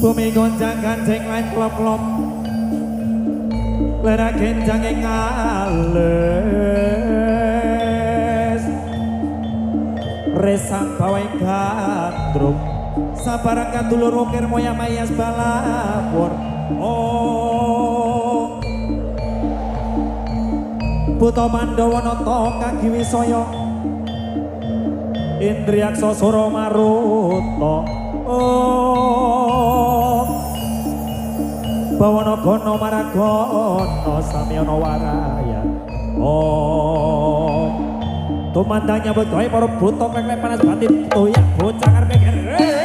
Bumi goncang kancing lain klop-klop Lera kencang yang ngales Resang bawai gandruk Sabarang katulur ukir moya mayas balapur Oh Buto Pandawa nata kagi wisaya Indriaksa Sura Maruta Oh Bawana Gana Maragana Samyana Waraya Oh Tumandang nyambut gawe para buta klek panas batin toyak bocah arep mikir Ayo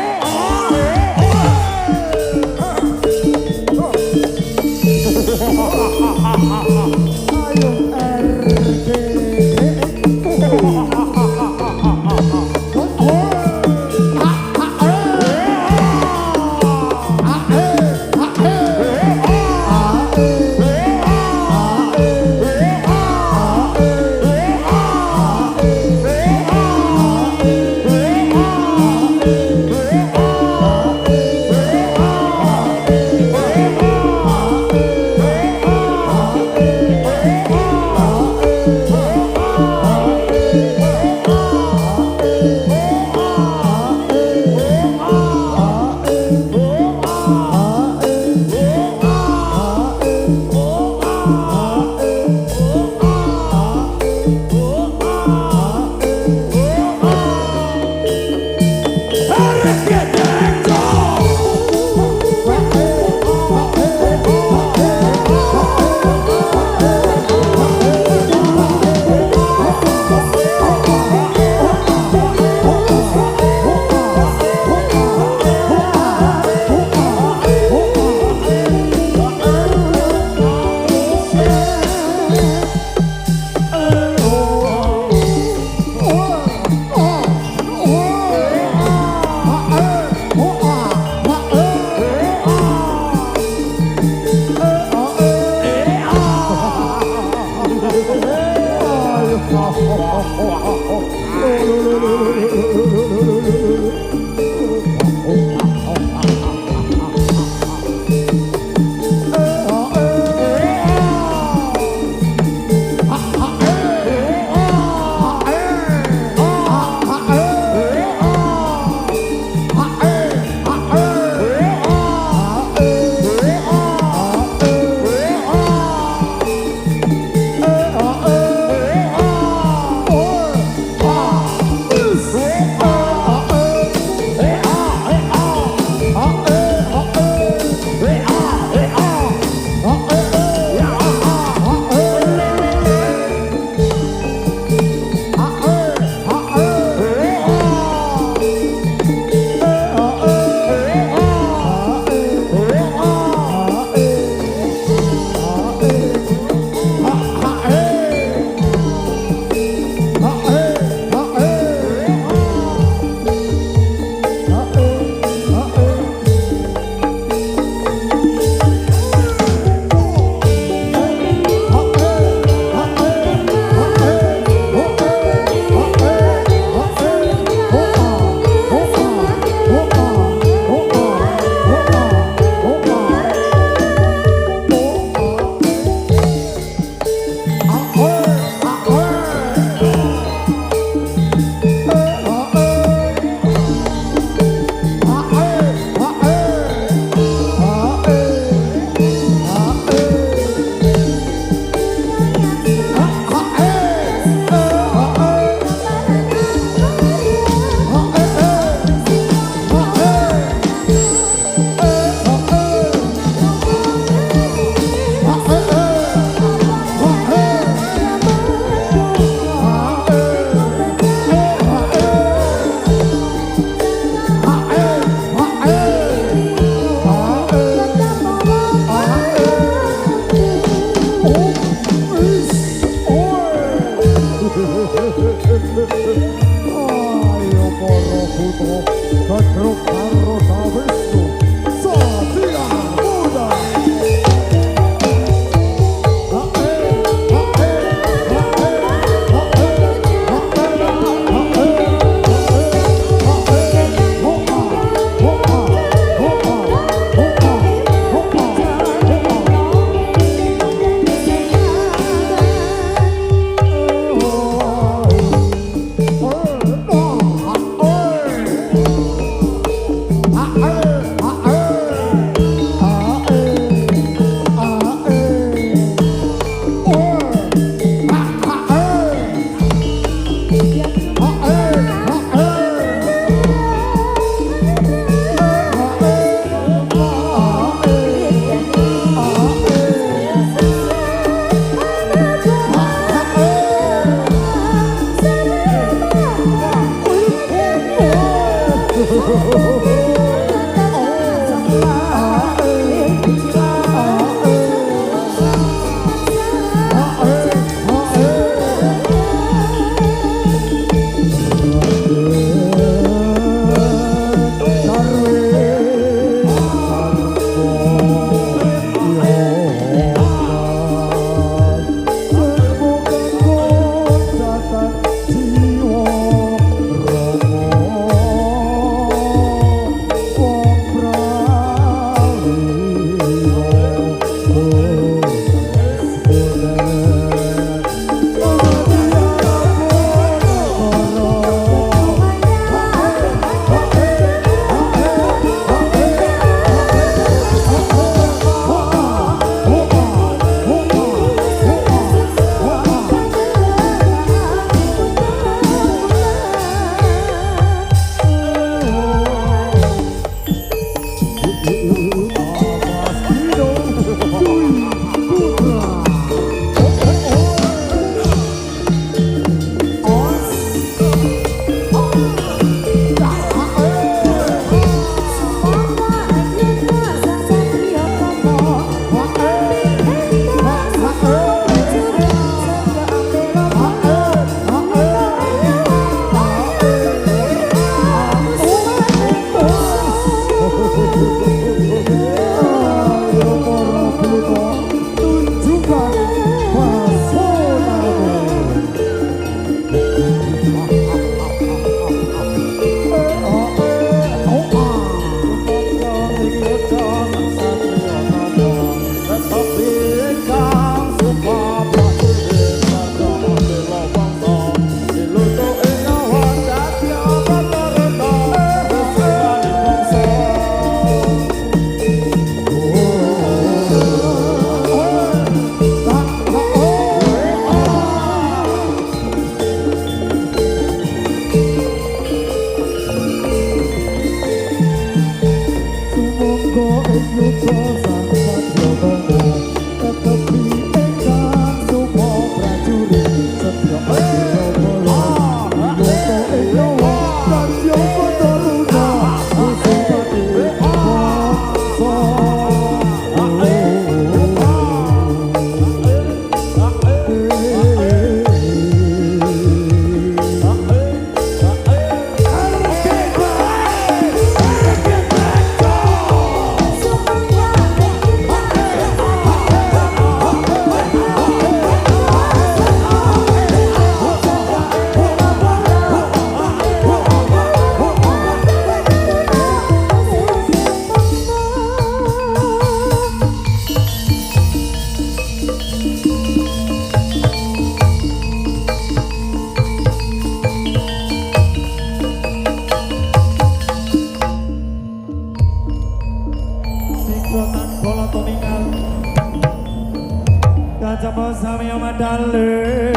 Kacapa sami madale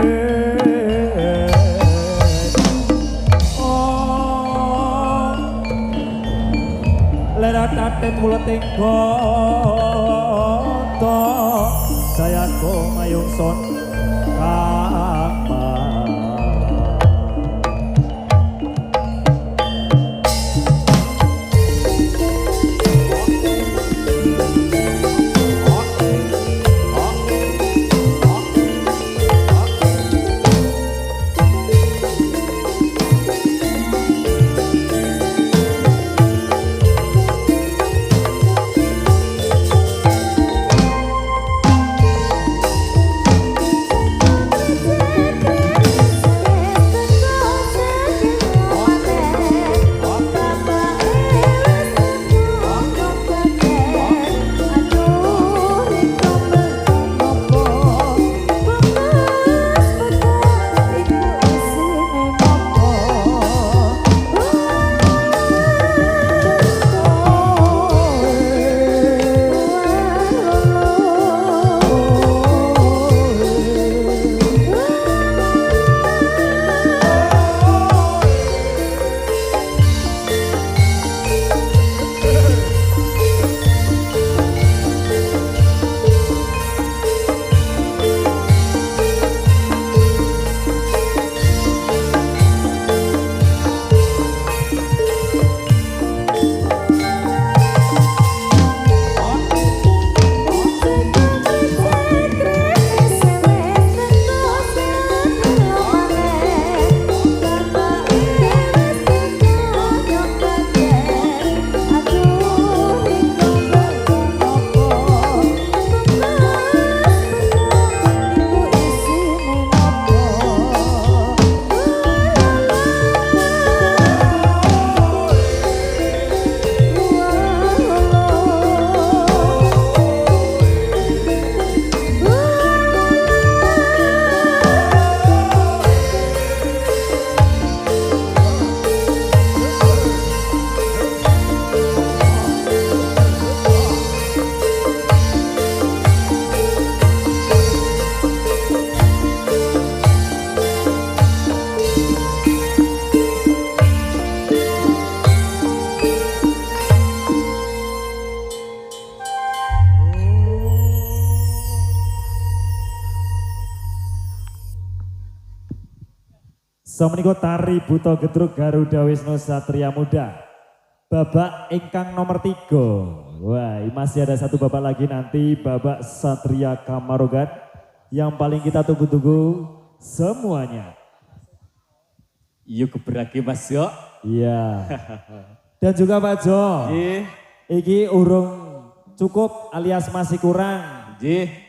oh lera tatet muleting koto saya ko mayung son kama Samenika tari Buta Gedruk Garuda Wisnu Satria Muda. Babak ingkang nomor 3. Wah, masih ada satu babak lagi nanti, babak Satria Kamarogan yang paling kita tunggu-tunggu semuanya. Yuk keberagi Mas Yo. Iya. Dan juga Pak Jo. Iki urung cukup alias masih kurang.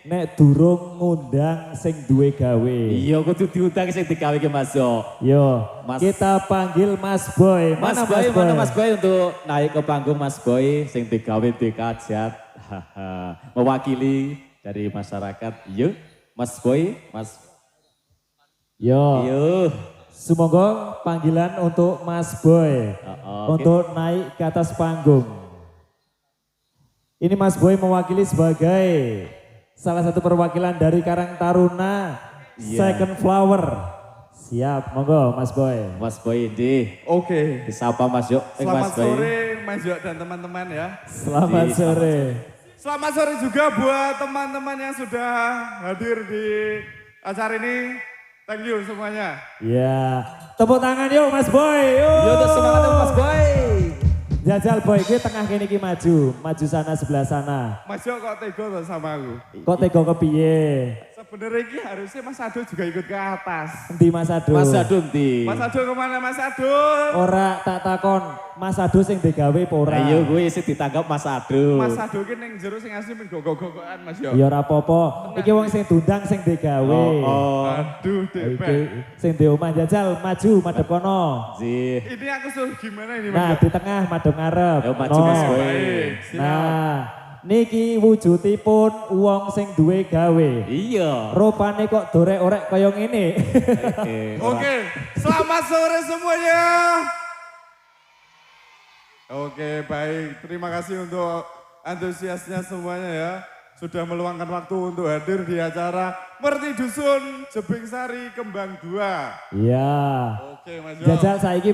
Nek durung ngundang sing duwe gawe. Iya kudu diundang sing digawe ke Mas Yo. Yo, kita panggil Mas Boy. Mana Mas Boy untuk naik ke panggung Mas Boy sing digawe dikajat. Mewakili dari masyarakat. Yuk Mas Boy, Mas. Yo. Semoga panggilan untuk Mas Boy untuk naik ke atas panggung. Ini Mas Boy mewakili sebagai salah satu perwakilan dari Karang Taruna Second Flower. Siap, monggo Mas Boy. Mas Boy ini. Oke. Disapa Mas Yo. Selamat sore Mas Yo dan teman-teman ya. Selamat sore. Selamat sore juga buat teman-teman yang sudah hadir di acara ini. Thank you semuanya. Ya, tepuk tangan yuk Mas Boy. Yo tuh semangat Mas Boy. Jajal Boy, gue tengah kene iki maju sana sebelah sana. Mas Jo kok tega tuh sama aku? Kok tega kepiye? Sebenarnya ini harusnya Mas Ado juga ikut ke atas. Endi Mas Ado? Mas Adunti. Mas Ado kemana Mas Ado? Ora tak takon, Mas Ado sing digawe apa ora? Ayo gue sih ditangkap Mas Ado. Mas Ado ini yang jero sing asli men gogok-gogokan Mas Jo. Ya ora apa-apa. Iki wong sing dundang sing digawe. Oh. Aduh Dek. Iki sing di omah jajal maju madhep kono. Sih. Ini aku suruh gimana ini Nah, Mas Jo? di tengah madhep ngarep. Yo maju No. Mas Boy. Baik, siap. Nah, niki wujudipun wong sing duwe gawe. Iya. Rupane kok dorek-orek kaya ngene. Oke, selamat sore semuanya. Oke, baik. Terima kasih untuk antusiasnya semuanya ya. Sudah meluangkan waktu untuk hadir di acara Merti Dusun Jebing Sari Kembang 2. Iya. Oke, Mas Jo. Jajal saiki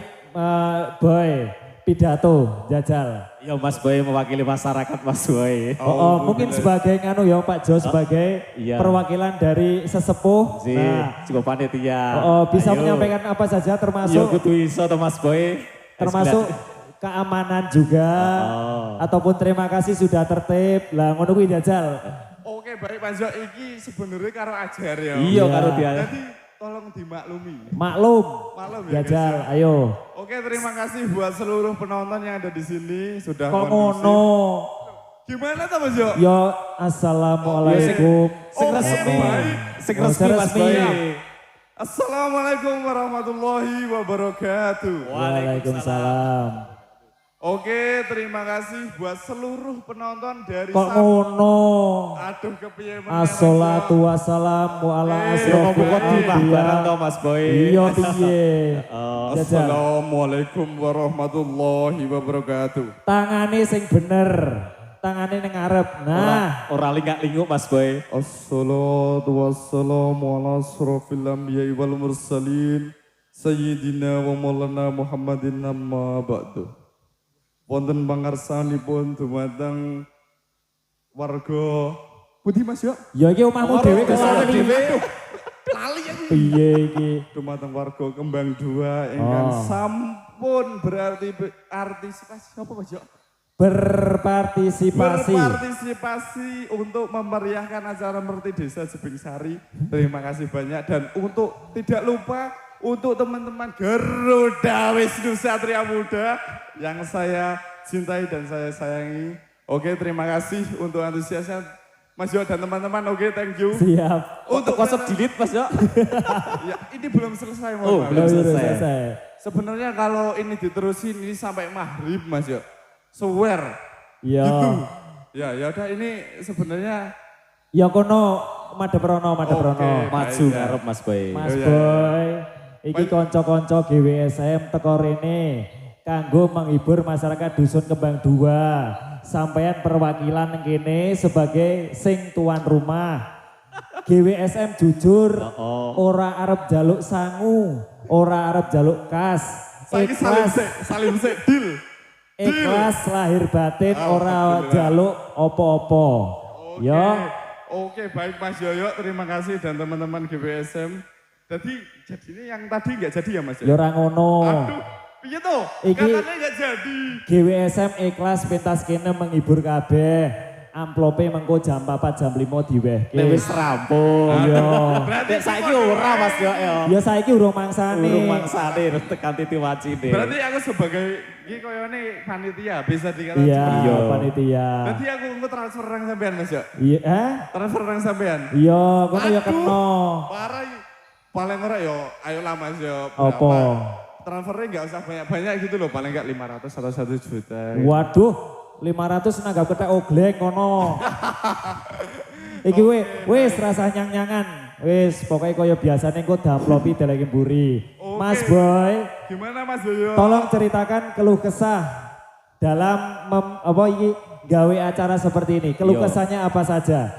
Boy pidato jajal. Yo Mas Boy mewakili masyarakat Mas Boy. Oh, mungkin sebagai nganu ya Pak Jo sebagai iya. perwakilan dari sesepuh. Sih, Nah, cukup panitia. bisa Ayo. menyampaikan apa saja Yo termasuk kudu iso to Mas Boy. termasuk keamanan juga ataupun terima kasih sudah tertib. Lah ngono kuwi jajal. Oke, baik Mas Jo. Iki sebenarnya karo ajar ya. Iya karo dia. Jadi tolong dimaklumi. Maklum. Maklum ya, Jajal, guys, ayo. Oke, terima kasih buat seluruh penonton yang ada di sini sudah Kok kondusif. ngono? Gimana tuh Mas Jo? Yo, assalamualaikum. Sing resmi. baik. Sing Oh, resmi Mas resmi. Boy. Assalamualaikum warahmatullahi wabarakatuh. Waalaikumsalam. Oke, terima kasih buat seluruh penonton dari Kok ngono? Aduh, kepiye meneh, Assalatu wassalamu ala Yo ngomong asrofil di barang to anbiya. Mas Boy. Iya piye? Mas Jo. Jajal. Assalamualaikum warahmatullahi wabarakatuh. Tangane sing bener. Tangane ning ngarep. Nah, Ora lingak-linguk Mas Boy. Assalatu wassalamu ala asrofil anbiya wal mursalin Sayyidina wa maulana Muhammadin amma ba'du. Wonten pangarsanipun dumateng warga Budi Mas yo. ya iki omahmu dhewe Kesana kesana dhewe. Lali aku. piye iki? Dumateng warga Kembang 2 ingkang Oh. sampun berarti artisipasi apa Mas yo? Berpartisipasi. Berpartisipasi untuk memeriahkan acara Merti Desa Jebing Sari. Terima kasih banyak dan untuk tidak lupa untuk teman-teman Garuda Wisnu Satria Muda yang saya cintai dan saya sayangi. Oke, terima kasih untuk antusiasnya Mas Jo dan teman-teman. Oke, thank you. Siap. Untuk konsep jilid Mas Yo. Ya, ini belum selesai mohon Oh, maaf. belum Udah selesai. Sebenarnya kalau ini diterusin ini sampai maghrib Mas Jo. Swear. Ya. Gitu. Ya udah ini sebenarnya Ya kono madhep rono, madhep Oke. rono. Maju Baik, ya. ngarep Mas Boy. Mas Oh, iya, Boy, iki Baik. konco-konco GWSM teko rene kanggo menghibur masyarakat Dusun Kembang 2. Sampeyan perwakilan nang kene sebagai sing tuan rumah. GWSM jujur ora arep jaluk sangu, ora arep jaluk kas. saiki salim sik deal. Ikhlas lahir batin ora Alhamdulillah. jaluk opo-opo. Oke. Ya. Oke, baik Mas Yoyo, terima kasih dan teman-teman GWSM. Jadi ini yang tadi nggak jadi ya Mas Ya Yoyo? ora ngono. Aduh, piye tuh? Iki- Katanya nggak jadi. GWSM ikhlas pentas kene menghibur kabeh. Amplope mengko jam 4 jam 5 diwehke. Nek wis rampung. Iya. Berarti Nek saiki ora Mas Yo. Ya saiki urung mangsane. Urung mangsane tekan titi wacine. Berarti aku sebagai ini koyone panitia bisa dikatakan Iya, seperti itu. panitia. Berarti aku transfer rang sampean Mas Yo. Iya, Transfer rang sampean. Iya, kono ya Aduh, kena. Parah. Paling ora yo, ayolah Mas yo. Apa? Transfernya nggak usah banyak-banyak gitu loh, paling nggak 500 atau 1 juta. gitu. Waduh, 500 nanggap ketek ogleng kono. Iki wis rasa nyang-nyangan. Wis pokoknya kaya biasanya engko damplopi deleki mburi. Oke. Mas Boy, Gimana Mas Yoyo? tolong ceritakan keluh kesah dalam apa iki gawe acara seperti ini. Keluh Yo. kesahnya apa saja?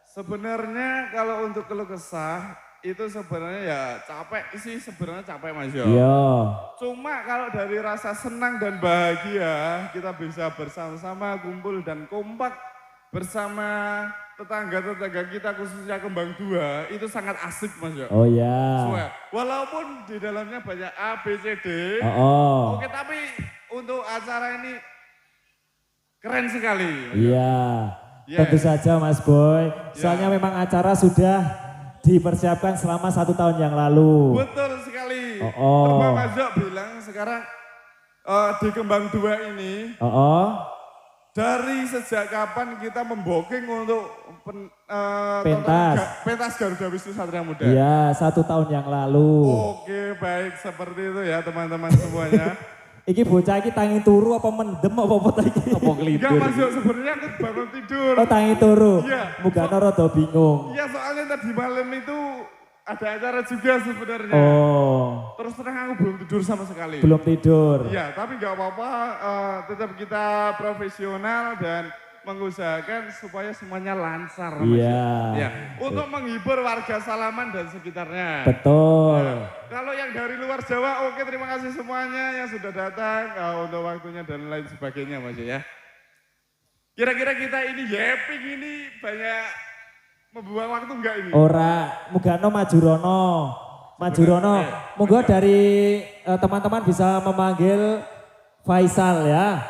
Sebenarnya kalau untuk keluh kesah itu sebenarnya ya capek sih, sebenarnya capek Mas Yo. Iya. Cuma kalau dari rasa senang dan bahagia kita bisa bersama-sama kumpul dan kompak bersama tetangga-tetangga kita khususnya Kembang Dua itu sangat asik Mas Yo. Oh ya. Semua. Walaupun di dalamnya banyak A, B, C, D. Oh. Oke, tapi untuk acara ini keren sekali. Iya. Yes. Tentu saja Mas Boy. Soalnya memang acara sudah dipersiapkan selama 1 tahun yang lalu. Betul sekali. Oh. Terbang Mas Yo bilang sekarang di Kembang Dua ini. Oh. Dari sejak kapan kita memboking untuk pentas Garuda Wisnu Satria Muda? Iya, 1 tahun yang lalu. Oke, baik seperti itu ya teman-teman semuanya. Iki bocah iki tangi turu apa mendem apa iki? Apa Enggak ngelidur? masuk, sebenarnya aku bangun tidur. Oh tangi turu. Iya. Mugana rada bingung. Iya, soalnya tadi malam itu ada acara juga sebenarnya. Oh, Terus terang aku belum tidur sama sekali. belum tidur. Iya, tapi nggak apa-apa. Tetap kita profesional dan mengusahakan supaya semuanya lancar. Mas. Iya. Ya, untuk menghibur warga Salaman dan sekitarnya. Betul. Ya. Kalau yang dari luar Jawa, oke terima kasih semuanya yang sudah datang untuk waktunya dan lain sebagainya Mas ya. Kira-kira kita ini yapping ini banyak membuang waktu enggak ini? Ora, Mugano Majurono. Majurono, monggo dari teman-teman bisa memanggil Faisal ya.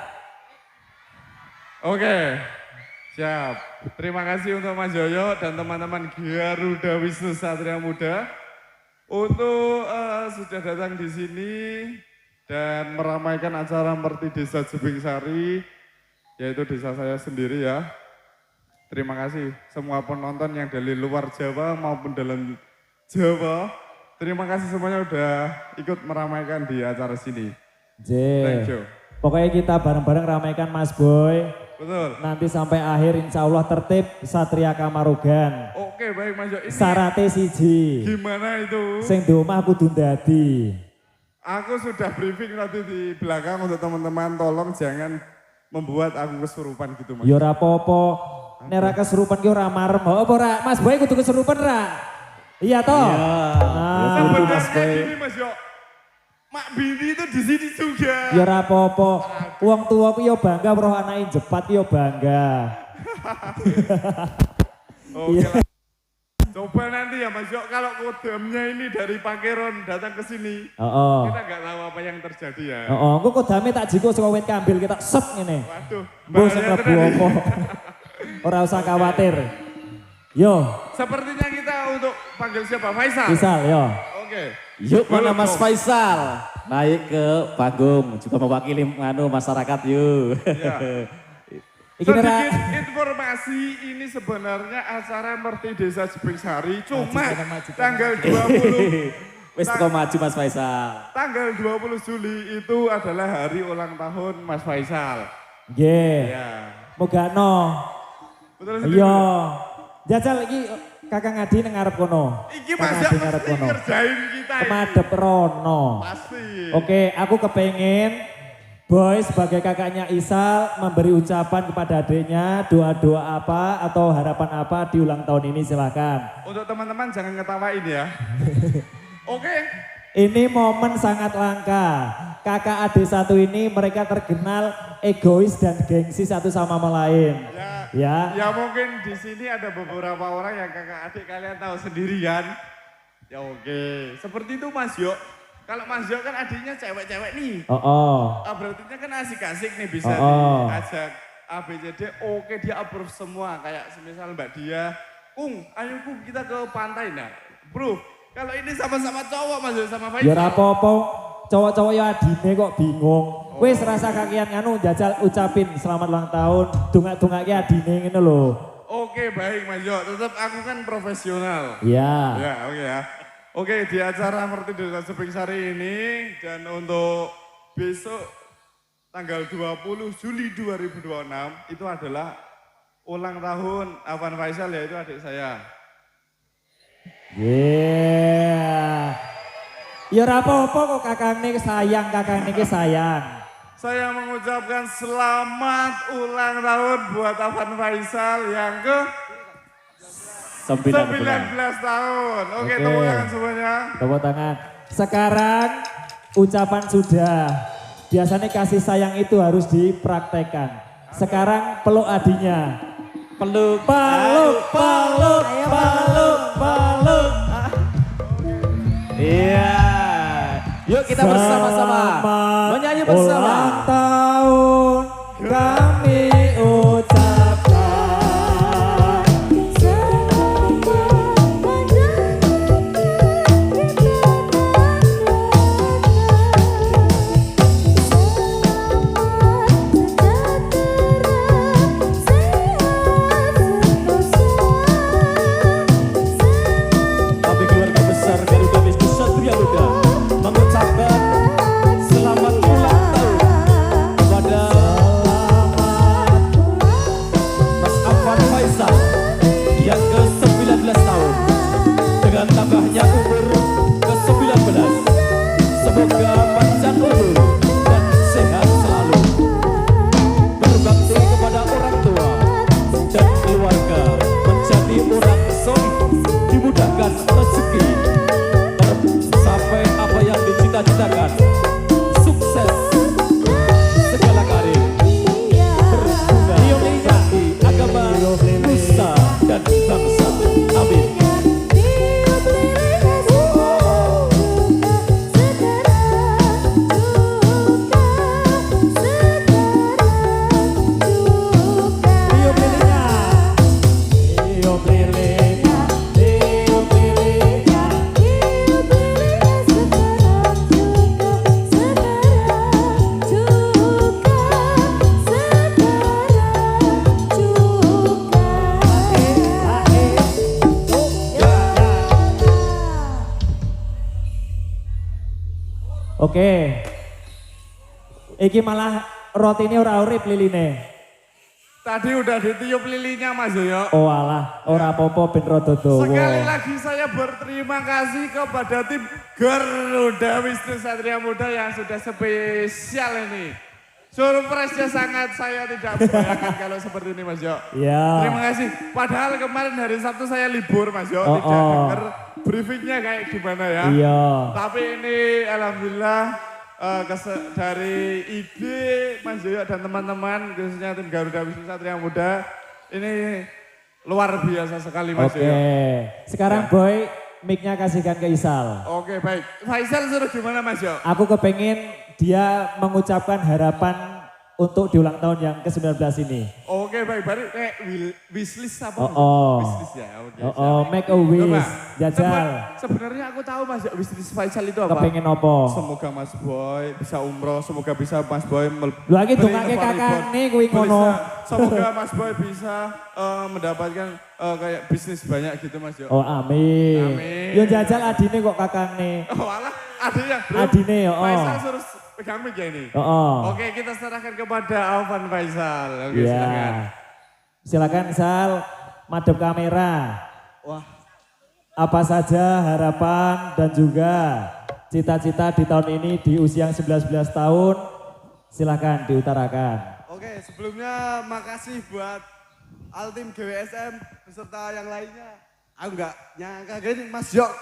Oke, siap. Terima kasih untuk Mas Yoyo dan teman-teman Garuda Wisnu Satria Muda untuk sudah datang di sini dan meramaikan acara Merti Desa Jebing Sari, yaitu desa saya sendiri ya. Terima kasih semua penonton yang dari luar Jawa maupun dalam Jawa. Terima kasih semuanya udah ikut meramaikan di acara sini. Thank you. Pokoknya kita bareng-bareng ramaikan Mas Boy. Betul. Nanti sampai akhir insya Allah tertib Satria Kamarugan. Oke baik Mas Jo. Ini Sarate siji. gimana itu? Sing di omah kudu ndadi. Aku sudah briefing tadi di belakang untuk teman-teman, tolong jangan membuat aku kesurupan gitu Mas. Ya ora apa-apa. Nek ra kesurupan ki ora marem. Apa ora? Mas Boy kudu kesurupan ra? Iya toh? Iya. Nah, Sebenarnya gini Mas Jo. Mak Binti itu di sini juga. ya ora apa-apa. Wong tua ku yo bangga roh anake jepat yo bangga. Oke lah. Coba nanti ya Mas Jo, kalau kodamnya ini dari Pangeran datang ke sini. Heeh. Kita nggak tahu apa yang terjadi ya. Heeh, engko kodame tak jiko saka wit kambil kita set ngene. Waduh, Mbok sing bahaya mlebu tenan apa. ini. Ora usah khawatir. Yo, Sepertinya kita untuk panggil siapa? Faisal. misal yo. Oke. Yuk mana Welcome. Mas Faisal naik ke panggung juga mewakili masyarakat yuk. Ya. Iki Sedikit nera informasi ini sebenarnya acara Merti Desa Jebing Sari cuma Maju. tanggal 20 Wis kok maju Mas Faisal. tanggal 20 Juli itu adalah hari ulang tahun Mas Faisal. nggih. Ya. Mogano. Betul sendiri. Yo. Jajal iki Kakang Adi nang ngarep kono. Iki Kakang masa Adi ngarep mesti kono. ngerjain kita ini. Kemadep rono. Pasti. Oke, aku kepengen Boy sebagai kakaknya Isal memberi ucapan kepada adiknya doa-doa apa atau harapan apa di ulang tahun ini silakan. Untuk teman-teman jangan ngetawain ya. Oke. Ini momen sangat langka. Kakak adik satu ini mereka terkenal egois dan gengsi satu sama lain. Ya. Ya mungkin di sini ada beberapa orang yang kakak adik kalian tahu sendiri kan. Ya oke. Seperti itu Mas Yo. Kalau Mas Yo kan adiknya cewek-cewek nih. Oh. Berarti kan asik-asik nih bisa Oh. diajak A, B, C, D. Oke dia approve semua. Kayak semisal Mbak Dia. Kung, ayo Kung kita ke pantai nah. Bro, kalau ini sama-sama cowok Mas Yo sama Faisal. Ya ora apa-apa. Cowok-cowok ya adine kok bingung. Wis rasa kakian nganu jajal ucapin selamat ulang tahun. Dongak-dongake adine ngene lho. Oke baik Mas Yo. Tetap aku kan profesional. Iya. Ya, oke ya. Oke, di acara Merti Desa Jebing Sari ini dan untuk besok tanggal 20 Juli 2026 itu adalah ulang tahun Afan Faisal yaitu adik saya. Yeah. Ya ora apa-apa kok kakang niki sayang, kakang niki sayang. Saya mengucapkan selamat ulang tahun buat Afan Faisal yang ke 19 tahun. Oke, Oke. tepuk tangan semuanya. Tepuk tangan. Sekarang ucapan sudah. Biasanya kasih sayang itu harus dipraktekkan. Sekarang peluk adinya. peluk, Peluk, peluk, peluk, peluk. Iya. Yuk kita bersama-sama menyanyi bersama. Ulang tahun kami ucapkan. Kami keluarga besar Garuda Wisnu Satria Muda mengucapkan selamat ulang tahun kepada Mas Afan Faisal yang ke-19 tahun dengan tambahnya umur ke-19. Semoga panjang umur dan sehat selalu, berbakti kepada orang tua dan keluarga, menjadi orang soleh, dimudahkan rezeki, sampai apa yang dicita-citakan, sukses segala karir, berguna bagi agama, nusa dan bangsa. Amin. Tiup lilinnya. Tiup lilinnya. Tiup lilinnya. Oke. Iki malah rotine ora urip liline. Tadi udah ditiup lilinnya Mas Yoyo. Oh alah, ora apa-apa ben rada Sekali dawa. lagi saya berterima kasih kepada tim Garuda Wisnu Satria Muda yang sudah spesial ini. Surprise-nya sangat saya tidak membayangkan kalau seperti ini Mas Yo. Iya. Terima kasih. Padahal kemarin hari Sabtu saya libur Mas Yo. Oh, Tidak oh. dengar briefingnya kayak gimana ya. Iya. Tapi ini alhamdulillah dari ide Mas Yoyo dan teman-teman khususnya tim Garuda Wisnu Satria Muda ini luar biasa sekali Mas Oke. Yoyo. Sekarang Boy mic-nya kasihkan ke Isal. Oke baik. Faisal suruh gimana Mas Yo? Aku kepengen dia mengucapkan harapan untuk di ulang tahun yang ke-19 ini. Oke baik, baru kayak wishlist apa? Oh. Wishlist ya, oke. Oh, make a wish. Jajal. Sebenarnya aku tahu Mas wishlist Faisal itu apa? Kepengen apa? Semoga Mas Boy bisa umroh, semoga bisa Mas Boy Lu lagi dongake kakakne kuwi ngono. Semoga Mas Boy bisa mendapatkan kayak bisnis banyak gitu Mas Yo. Oh, amin. Amin. Yo jajal adine kok kakakne. Oh alah, adanya bro. Adine ya, oh. Faisal suruh pegang mic ya ini. Oh. Oke, kita serahkan kepada Alvan Faisal. Oke, Iya. silakan. Silakan Sal, madep kamera. Wah, Apa saja harapan dan juga cita-cita di tahun ini di usia yang 19 tahun, silakan diutarakan. Oke, sebelumnya makasih buat Altim GWSM beserta yang lainnya. Aku nggak nyangka gini Mas Yok.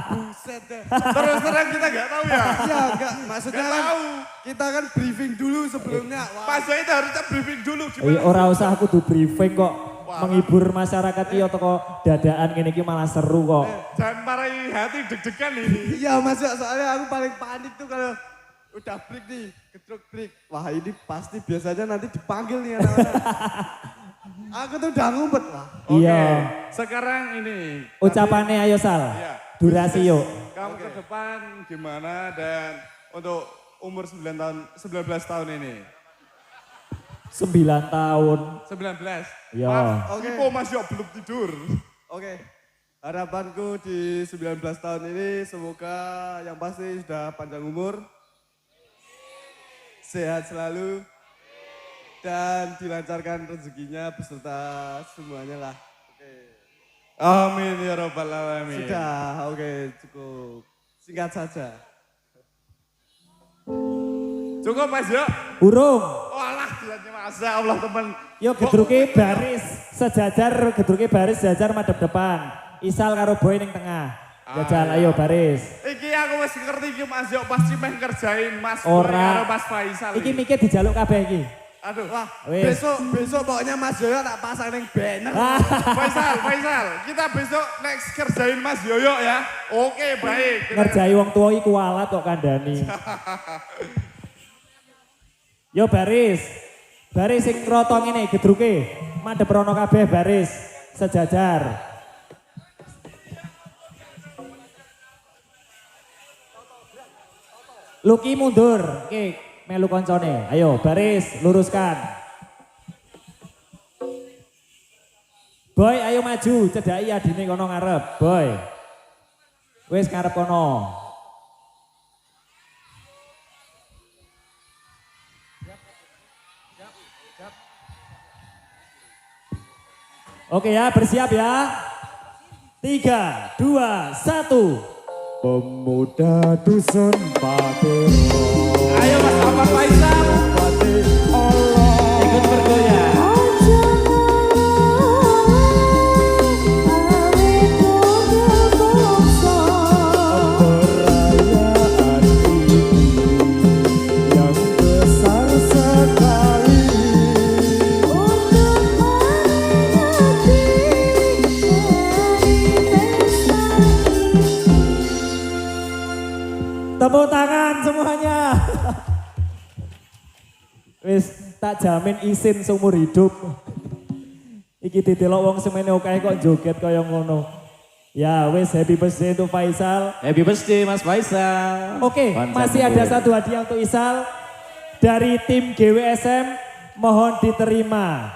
Buset deh. terus terang kita nggak tahu ya. Iya enggak, maksudnya Nggak kan tahu. kita kan briefing dulu sebelumnya. Wah, Mas Boy itu harusnya briefing dulu Iya, gimana? ora usah aku tuh briefing kok. Wah. Menghibur masyarakat iki toko dadaan ngene iki malah seru kok. Jangan marahi hati deg-degan ini. Iya Mas Yok, soalnya aku paling panik tuh kalau udah break nih, gedruk break. Wah ini pasti biasanya nanti dipanggil nih anak-anak. Aku tuh udah ngumpet. Wah, Oke, Iya. sekarang ini. Ucapannya ayo Sal. Iya. Durasi yuk. Kamu ke depan gimana dan untuk umur 19 tahun ini? 9 tahun. 19? Iya. Maaf, Oke. Ipo Mas Yok belum tidur. oke. Harapanku di 19 tahun ini semoga yang pasti sudah panjang umur, sehat selalu, dan dilancarkan rezekinya beserta semuanya lah. Oke. Amin ya Rabbal Alamin. Sudah, oke cukup. Singkat saja. Cukup Mas Yok? Urung. Walah, dilanjut masa Allah teman. Yo gedruke baris sejajar, gedruke baris sejajar madep depan. Isal karo Boy ning tengah. Jajal ayo baris. Iki aku wis ngerti iki Mas Yok pasti meh ngerjain Mas Boy Ora. karo Mas Faisal. Iki mikir dijaluk kabeh iki. Aduh, wah. Wis. Besok pokoknya Mas Yoyo tak pasang ning banner. Faisal, kita besok next kerjain Mas Yoyo ya. Oke, baik. Ngerjai wong tua iki kualat kok kandhani. Yo baris. Baris sing rotong ini gedruke. Madhep rono kabeh baris sejajar. Luki mundur. Oke, melu koncone. Ayo baris luruskan. Boy ayo maju, cedhaki adine kono ngarep. Boy. Wis ngarep kono. Oke ya, bersiap ya. 3, 2, 1. Pemuda dusun Patiro. Ayo Mas Ahmad Faisal. Ikut bergoyang. Perayaan ini yang besar sekali untuk memperingati hari pesta. Tepuk tangan semuanya. Wis tak jamin isin seumur hidup. Iki didelok wong semene akeh kok joget kaya ngono. Ya wis happy birthday untuk Faisal. Happy birthday Mas Faisal. Oke, Panjang masih ada umur. satu hadiah untuk Isal dari tim GWSM, mohon diterima.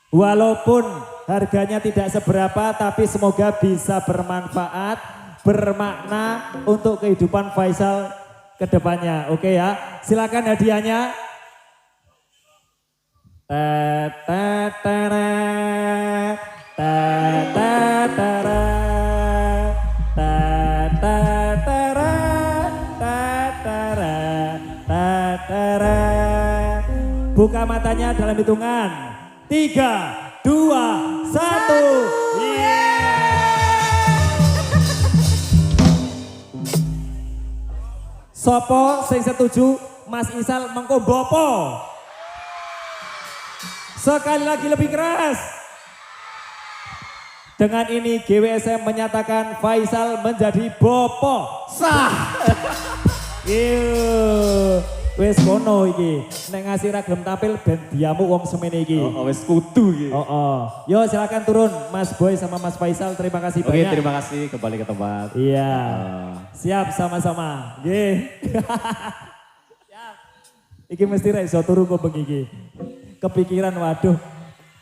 Walaupun harganya tidak seberapa, tapi semoga bisa bermanfaat, bermakna untuk kehidupan Faisal ke depannya. Oke ya, silakan hadiahnya. Buka matanya dalam hitungan 3, 2, 1. Sopo sing setuju Mas Isal mengko bopo? Sekali lagi lebih keras. Dengan ini GWSM menyatakan Faisal menjadi bopo. Sah. Wes kono iki. Nek ngasih ragam tampil ben diamu wong semene iki. Oh, wis kudu iki. Yo silakan turun Mas Boy sama Mas Faisal. Terima kasih Oke, banyak. terima kasih kembali ke tempat. Iya. Siap sama-sama. Nggih. Siap. Iki mesti ra iso turu kok bengi iki. Kepikiran waduh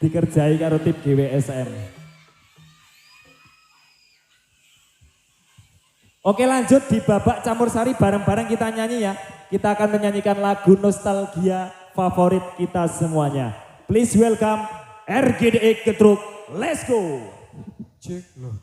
dikerjai karo tim GWSM. Oke lanjut di babak campur sari bareng-bareng kita nyanyi ya. Kita akan menyanyikan lagu nostalgia favorit kita semuanya. Please welcome RGDE Gedruk. Let's go. Cek loh.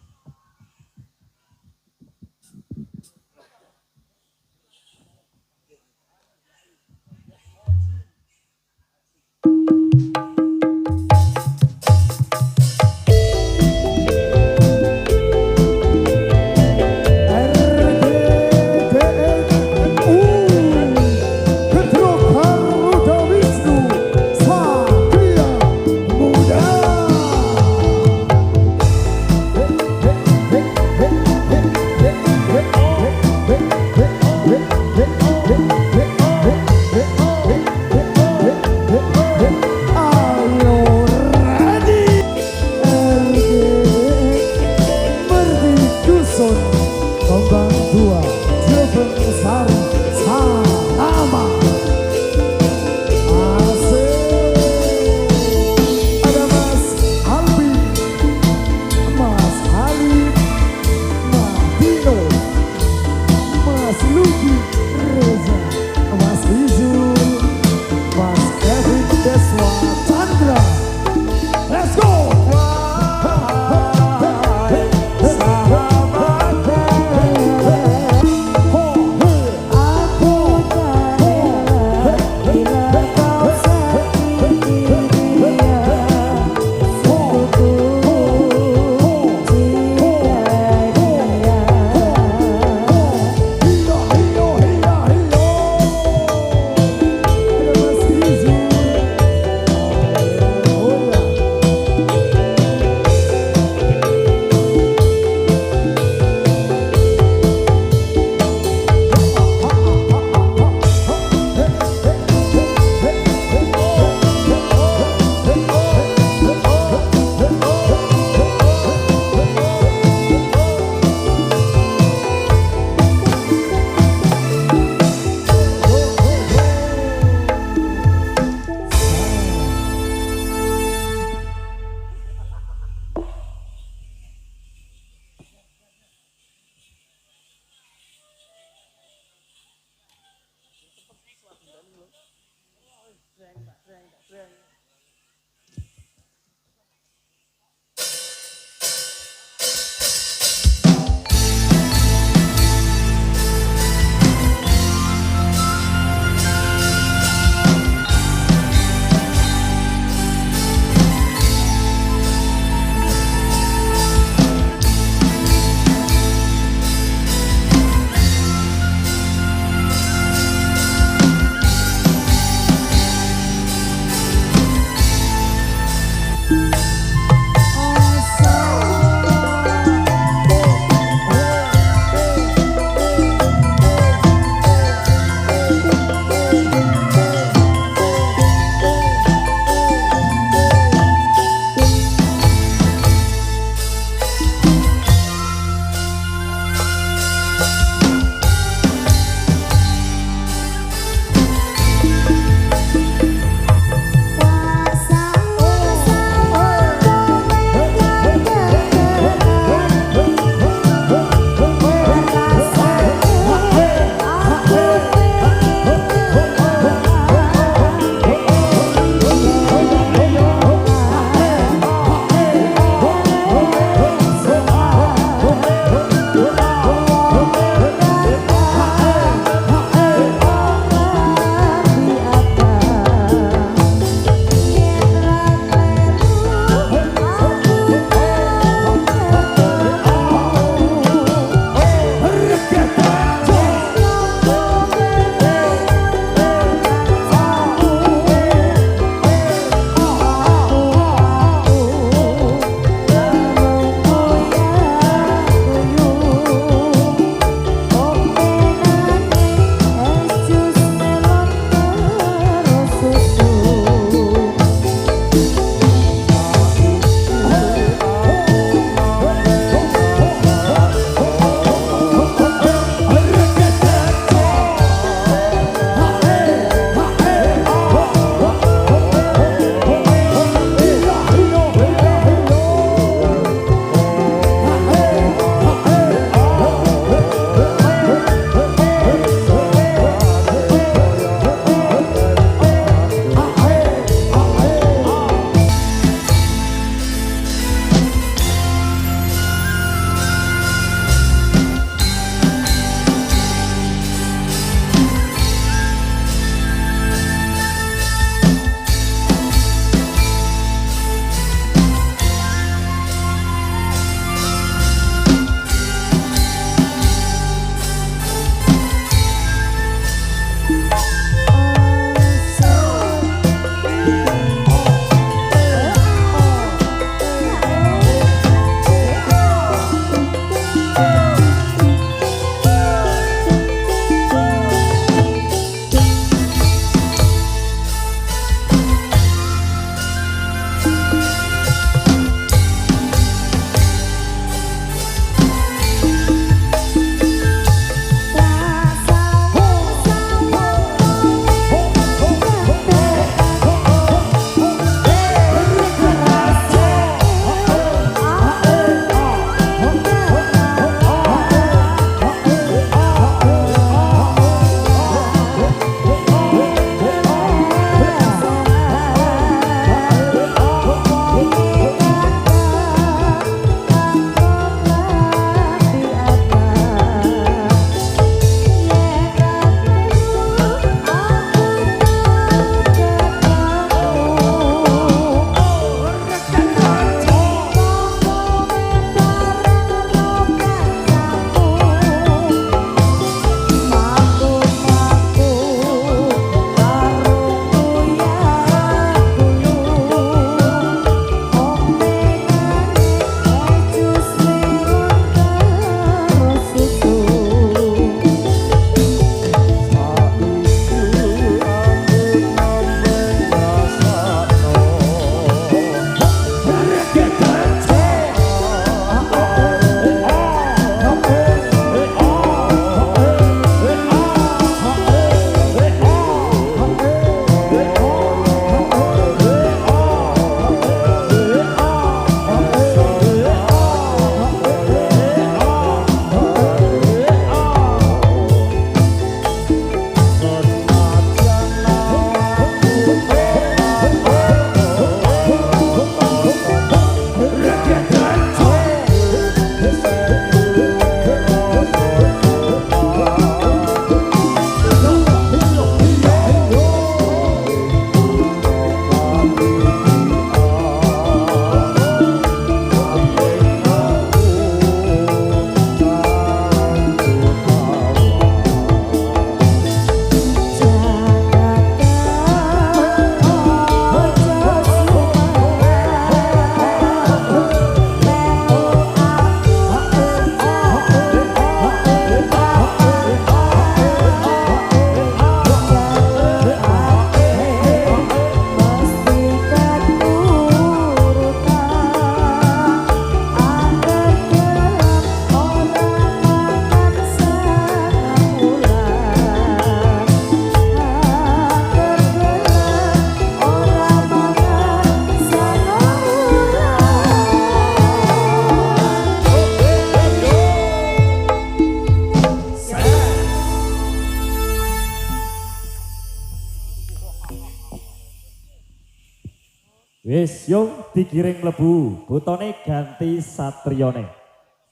Wis yo digiring lebu, butone ganti satriyane.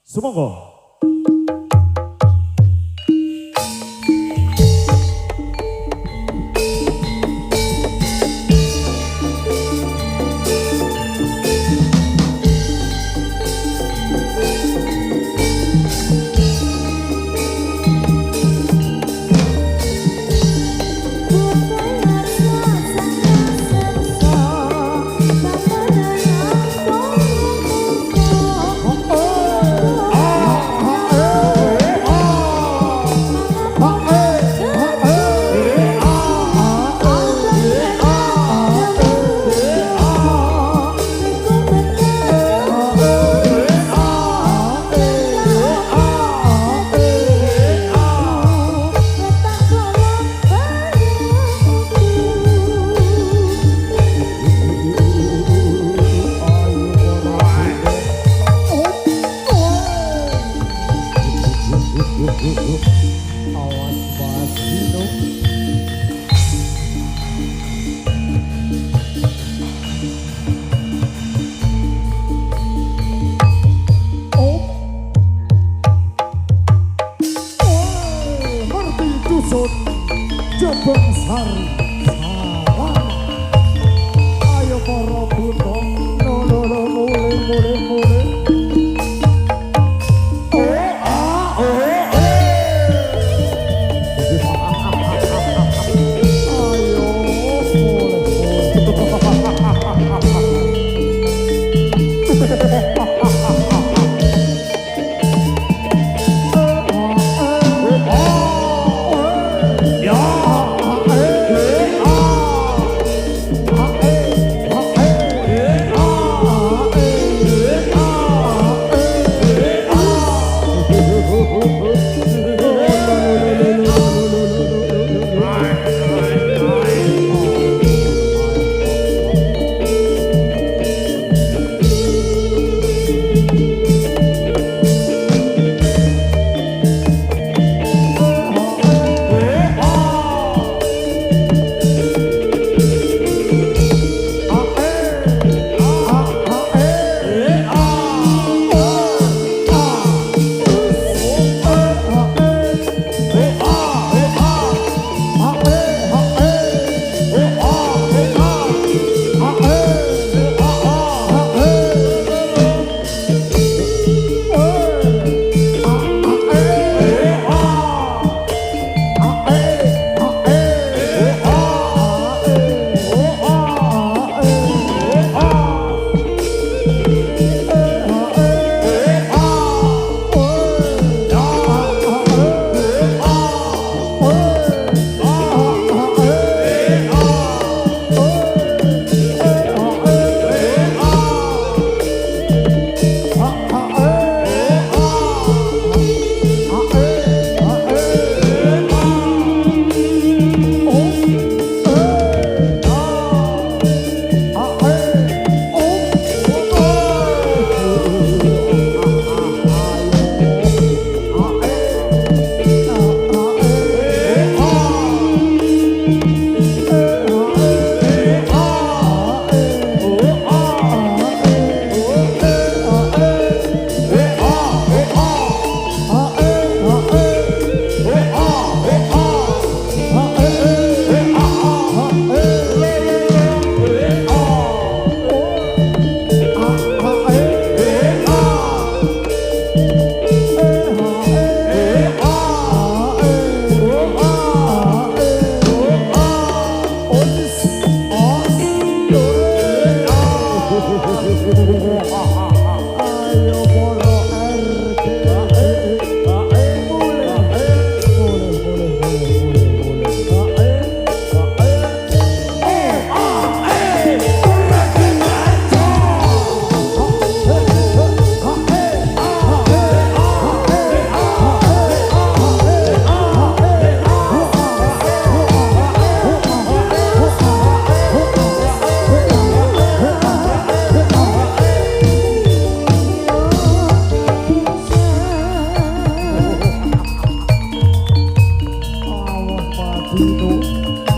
Sumangga. Jembang Sari Sawan. Ayo para buta, lolo mulai. Dino